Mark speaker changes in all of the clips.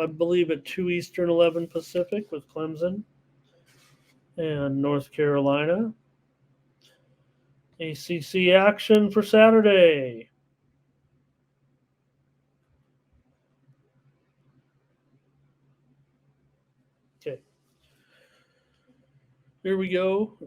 Speaker 1: I believe, at 2 Eastern, 11 Pacific with Clemson and North Carolina. ACC action for Saturday. Okay. Here we go.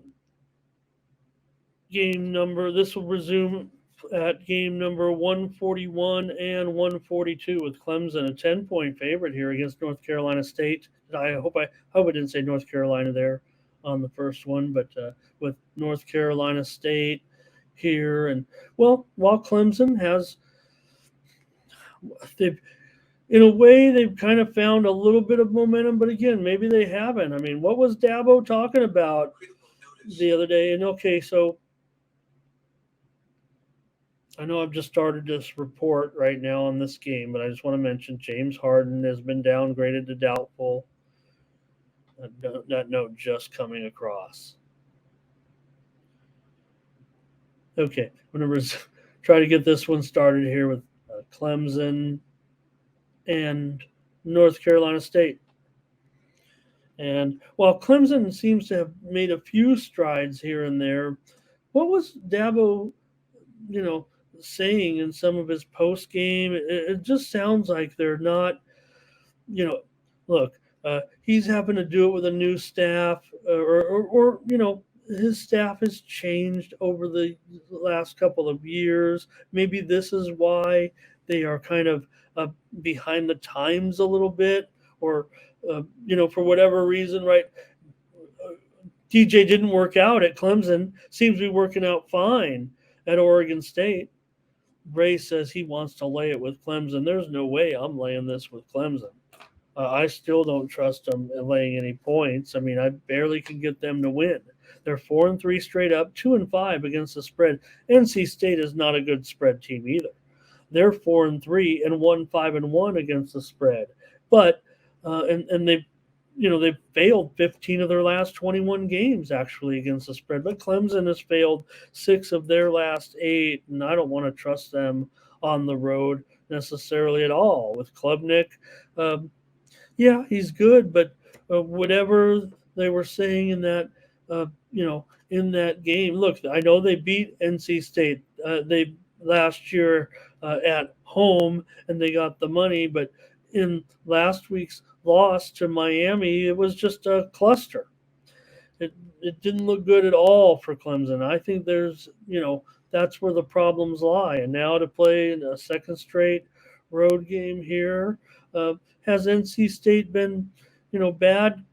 Speaker 1: This will resume at game number 141 and 142 with Clemson, a 10-point favorite here against North Carolina State. I hope I didn't say North Carolina there on the first one, but with North Carolina State here, and well, while Clemson they've in a way they've kind of found a little bit of momentum, but again, maybe they haven't. I mean, what was Dabo talking about the other day? And okay, so I know I've just started this report right now on this game, but I just want to mention James Harden has been downgraded to doubtful. That note just coming across. Okay, I'm going to try to get this one started here with Clemson and North Carolina State. And while Clemson seems to have made a few strides here and there, what was Dabo, saying in some of his post game? It just sounds like they're not, look, he's having to do it with a new staff, or his staff has changed over the last couple of years. Maybe this is why they are kind of behind the times a little bit, or for whatever reason, right? DJ didn't work out at Clemson. Seems to be working out fine at Oregon State. Ray says he wants to lay it with Clemson. There's no way I'm laying this with Clemson. I still don't trust them in laying any points. I mean, I barely can get them to win. They're 4-3 straight up, 2-5 against the spread. NC State is not a good spread team either. They're 4-3 and 1-5-1 against the spread. But and they've failed 15 of their last 21 games actually against the spread. But Clemson has failed 6 of their last 8, and I don't want to trust them on the road necessarily at all. With Klubnik, he's good, but whatever they were saying in that, in that game. Look, I know they beat NC State. They last year at home, and they got the money, but in last week's loss to Miami, it was just a cluster. It didn't look good at all for Clemson. I think that's where the problems lie. And now to play in a second straight road game here, has NC State been, bad?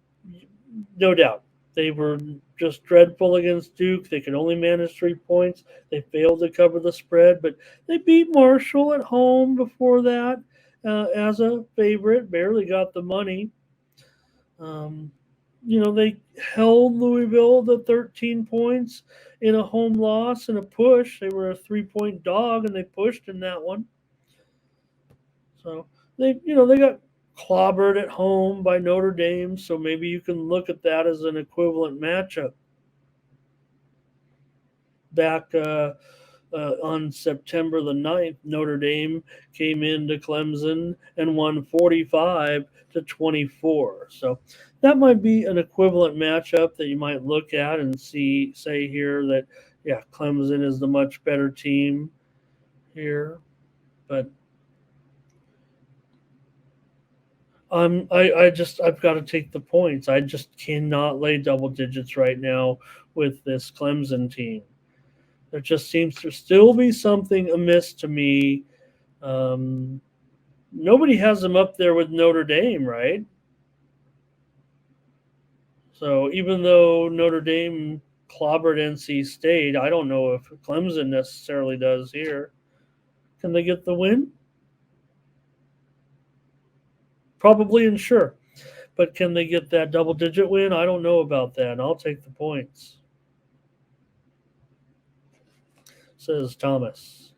Speaker 1: No doubt. They were just dreadful against Duke. They could only manage 3 points. They failed to cover the spread, but they beat Marshall at home before that as a favorite, barely got the money. They held Louisville to 13 points in a home loss and a push. They were a 3-point dog, and they pushed in that one. So they got clobbered at home by Notre Dame, so maybe you can look at that as an equivalent matchup. Back on September the 9th, Notre Dame came into Clemson and won 45-24. So that might be an equivalent matchup that you might look at and say here that, Clemson is the much better team here. But I've got to take the points. I just cannot lay double digits right now with this Clemson team. There just seems to still be something amiss to me. Nobody has them up there with Notre Dame, right? So even though Notre Dame clobbered NC State, I don't know if Clemson necessarily does here. Can they get the win? Probably and sure. But can they get that double-digit win? I don't know about that. I'll take the points, says Thomas.